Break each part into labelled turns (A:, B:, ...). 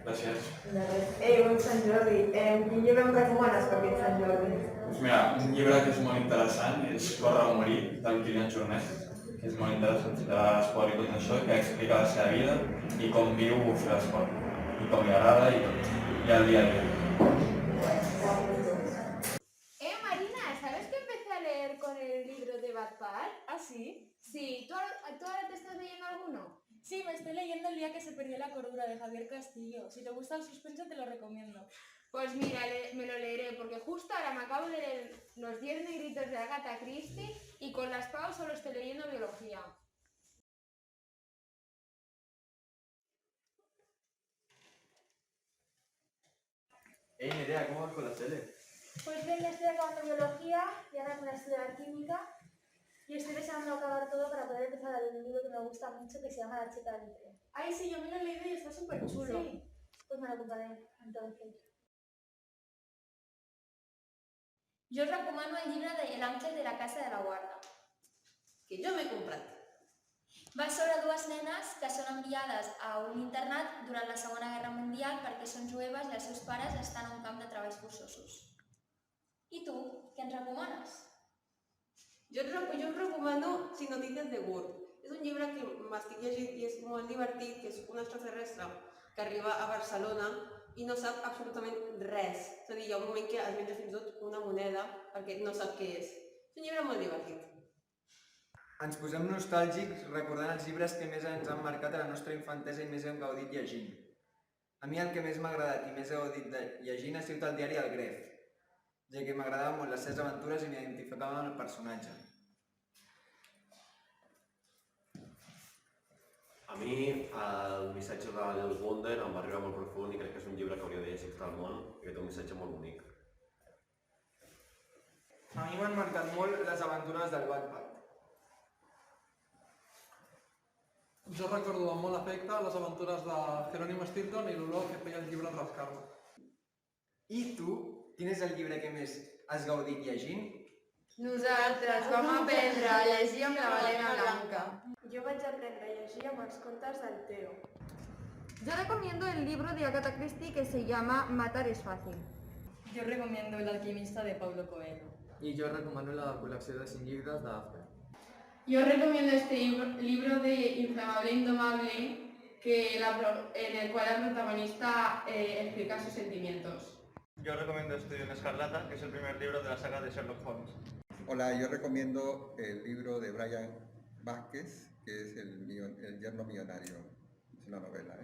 A: Gràcies.
B: De res. Ei, bon Sant Jordi. Quin llibre em recomanes per aquest Sant Jordi?
A: Doncs mira, un llibre que és molt interessant és Córrer o morir, del Kilian Jornet, que és molt interessant de l'esport i tot això, que explica la seva vida i com viu fer l'esport, i com li agrada i tot, i el dia a dia.
C: Marina, ¿sabes que empecé a leer con el libro de Wattpad?
D: ¿Ah, sí?
C: Sí, ¿tú ahora te estás leyendo alguno?
D: Sí, me estoy leyendo El día que se perdió la cordura de Javier Castillo. Si te gusta el suspenso te lo recomiendo.
C: Pues mira, me lo leeré, porque justo ahora me acabo de leer Los 10 negritos de Agatha Christie y con las PAU solo estoy leyendo biología.
E: Hey Nerea, ¿cómo vas con la tele?
F: Pues bien, estoy acabando biología y ahora voy a estudiar química y estoy deseando acabar todo para poder empezar a leer un libro que me gusta mucho que se llama La chica del tren.
D: Ay, sí, yo me lo he leído y está súper chulo.
F: Sí, pues me lo compraré entonces.
G: Jo us recomano el llibre de L'Àngel de la Casa de la Guarda.
H: Que jo m'he comprat.
G: Va sobre dues nenes que són enviades a un internat durant la Segona Guerra Mundial perquè són jueves i els seus pares estan a un camp de treballs forçosos. I tu, què ens recomanes?
H: Jo us recomano Sin notícies de Gurt. És un llibre que m'estic llegint i és molt divertit, que és un extraterrestre que arriba a Barcelona i no sap absolutament res. És a dir, hi ha un moment que es menja fins i tot una moneda perquè no sap què és. És un llibre molt divertit.
I: Ens posem nostàlgics recordant els llibres que més ens han marcat a la nostra infantesa i més hem gaudit llegint. A mi el que més m'ha agradat i més he gaudit llegint ha sigut el diari El Gref, ja que m'agradaven molt les seves aventures i m'identificava amb el personatge.
E: A mi el missatge de Nils Wonder em va arribar molt profund i crec que és un llibre que hauria de llegir tot el món i que té un missatge molt bonic.
I: A mi m'han marcat molt les aventures del Wattpad.
J: Jo recordo amb molt afecte les aventures de Jerónimo Stilton i l'olor que feia el llibre al rascar-lo.
I: I tu, quin és el llibre que més has gaudit llegint?
C: Nosaltres vam aprendre a llegir amb la balena blanca.
B: Jo vaig aprendre a llegir amb els contes del Teo.
C: Yo recomiendo el libro de Agatha Christie que se llama Matar es fácil.
D: Yo recomiendo El alquimista de Paulo Coelho.
I: I jo recomano la col·lecció de 5 llibres d'After.
C: Yo recomiendo este libro de Inflamable Indomable en el cual el protagonista explica sus sentimientos.
I: Yo recomiendo Estudio en Escarlata, que es el primer libro de la saga de Sherlock Holmes.
K: Hola, yo recomiendo el libro de Brian Vázquez, que es El yerno millonario. Es una novela,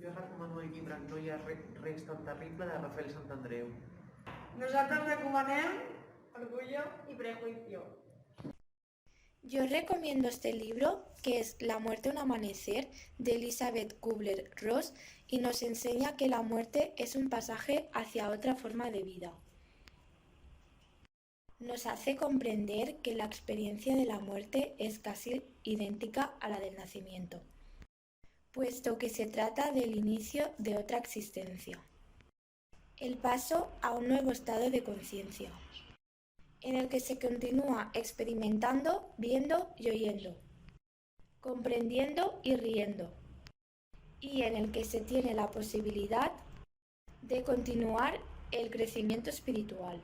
L: Jo recomano el llibre No hi ha res tan terrible de Rafael Santandreu.
B: Nosaltres recomanem Orgullo y Prejuicio.
F: Yo recomiendo este libro, que es La muerte un amanecer, de Elizabeth Kubler-Ross, y nos enseña que la muerte es un pasaje hacia otra forma de vida. Nos hace comprender que la experiencia de la muerte es casi idéntica a la del nacimiento, puesto que se trata del inicio de otra existencia, el paso a un nuevo estado de conciencia, en el que se continúa experimentando, viendo y oyendo, comprendiendo y riendo, y en el que se tiene la posibilidad de continuar el crecimiento espiritual.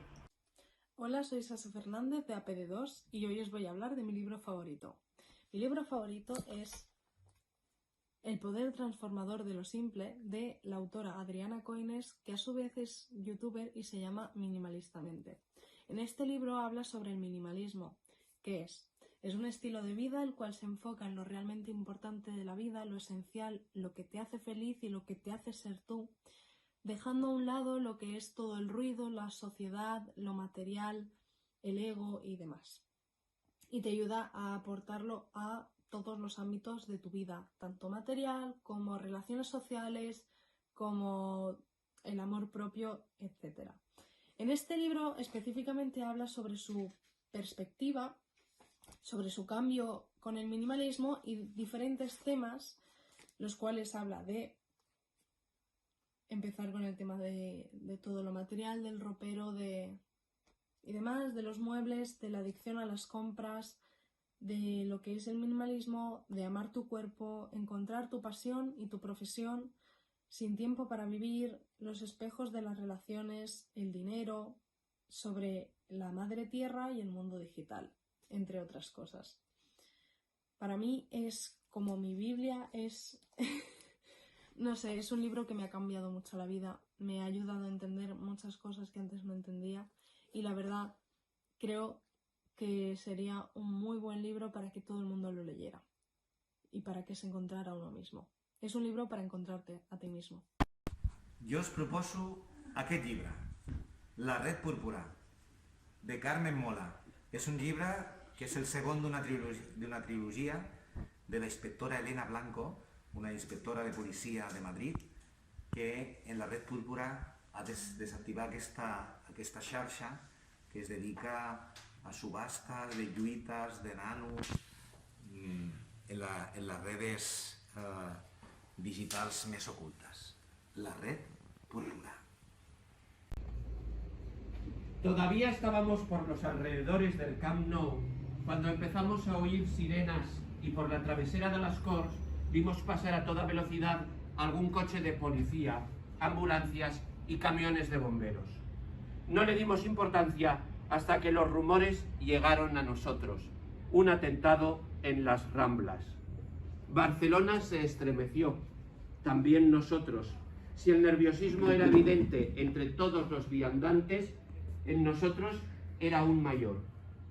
D: Hola, soy Sasa Fernández de APD2 y hoy os voy a hablar de mi libro favorito. Mi libro favorito es El poder transformador de lo simple, de la autora Adriana Coines, que a su vez es youtuber y se llama Minimalistamente. En este libro habla sobre el minimalismo, que es un estilo de vida el cual se enfoca en lo realmente importante de la vida, lo esencial, lo que te hace feliz y lo que te hace ser tú, dejando a un lado lo que es todo el ruido, la sociedad, lo material, el ego y demás. Y te ayuda a aportarlo a todos los ámbitos de tu vida, tanto material como relaciones sociales, como el amor propio, etc. En este libro específicamente habla sobre su perspectiva, sobre su cambio con el minimalismo y diferentes temas, los cuales habla de empezar con el tema de todo lo material, del ropero y demás, de los muebles, de la adicción a las compras, de lo que es el minimalismo, de amar tu cuerpo, encontrar tu pasión y tu profesión, sin tiempo para vivir, los espejos de las relaciones, el dinero, sobre la madre tierra y el mundo digital, entre otras cosas. Para mí es como mi Biblia, es... no sé, es un libro que me ha cambiado mucho la vida, me ha ayudado a entender muchas cosas que antes no entendía y la verdad creo que sería un muy buen libro para que todo el mundo lo leyera y para que se encontrara a uno mismo. És un llibre per encontrarte a ti mismo.
M: Jo us proposo aquest llibre, La red púrpura, de Carmen Mola. És un llibre que és el segon d'una trilogia de la inspectora Elena Blanco, una inspectora de policia de Madrid, que en la red púrpura ha de desactivar aquesta xarxa que es dedica a subhastas de lluites de nanos en las redes digitals més ocultes. La red púrpura.
N: Todavía estábamos por los alrededores del Camp Nou cuando empezamos a oír sirenas y por la travesera de las Corts vimos pasar a toda velocidad algún coche de policía, ambulancias y camiones de bomberos. No le dimos importancia hasta que los rumores llegaron a nosotros. Un atentado en las Ramblas. Barcelona se estremeció, también nosotros. Si el nerviosismo era evidente entre todos los viandantes, en nosotros era aún mayor.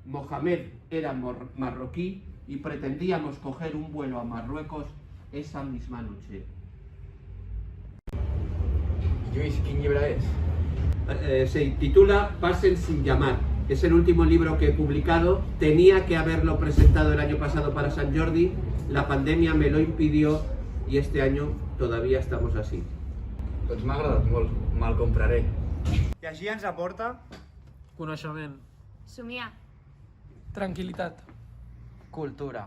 N: Mohamed era marroquí y pretendíamos coger un vuelo a Marruecos esa misma noche.
O: Lluís, quin llibre és?
N: Se titula Pasen sin llamar. Es el último libro que he publicado. Tenía que haberlo presentado el año pasado para Sant Jordi. La pandemia me lo impidió y este año todavía estamos así.
O: Doncs m'ha agradat molt, me'l compraré.
I: Llegir ens aporta
J: Coneixement.
G: Somiar.
J: Tranquil·litat.
O: Cultura.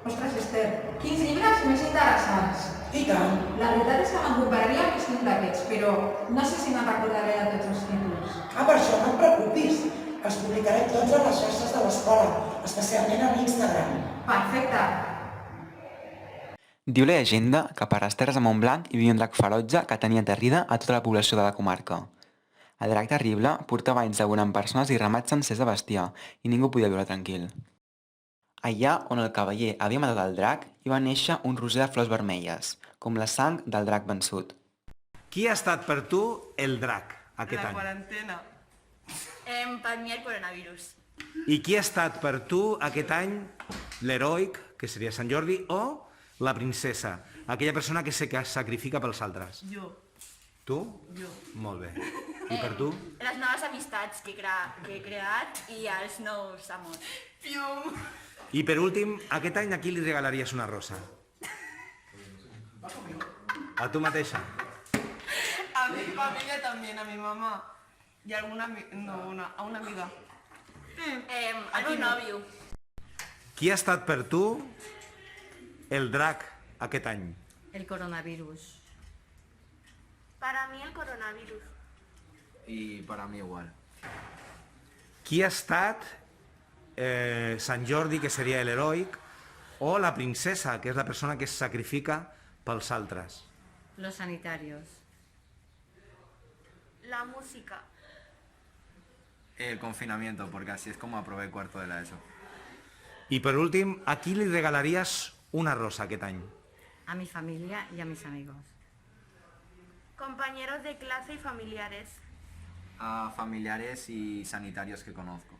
B: Ostres, Esther, quins llibres més interessants.
P: I tant.
B: La veritat és que me'n compraria més d'un d'aquests, però no sé si me'n recordaré de tots els títols.
P: Per això no et preocupis. Els publicarem tots a les xarxes de l'escola, especialment a l'Instagram.
B: Perfecte.
Q: Diu la llegenda que per les terres de Montblanc hi havia un drac ferotge que tenia terrida a tota la població de la comarca. El drac terrible portava anys devorant persones i ramats sencers de bestiar i ningú podia viure tranquil. Allà on el cavaller havia matat el drac hi va néixer un roser de flors vermelles, com la sang del drac vençut.
M: Qui ha estat per tu el drac aquest any?
L: La quarantena.
G: Per mi el coronavirus.
M: I qui ha estat per tu aquest any l'heroic, que seria Sant Jordi, o la princesa, aquella persona que se sacrifica pels altres?
L: Jo.
M: Tu?
L: Jo.
M: Molt bé. I per tu?
G: Les noves amistats que he creat i els nous amors.
L: Fium.
M: I per últim, aquest any a qui li regalaries una rosa? A tu mateixa?
L: A mi familia también, a mi mamá. Y a alguna a una amiga.
G: Al meu nòvio.
M: Qui ha estat per tu el drac aquest any?
G: El coronavirus.
R: Para mí el coronavirus.
O: Y para mí igual.
M: Qui ha estat Sant Jordi, que seria l'heroic, o la princesa, que és la persona que es sacrifica pels altres?
G: Los sanitarios.
R: La música.
O: El confinamiento, porque así es como aprobé cuarto de la ESO.
M: I per últim, a qui li regalaries una rosa aquest any?
G: A mi familia y a mis amigos.
R: Compañeros de clase y familiares.
O: A familiares y sanitarios que conozco.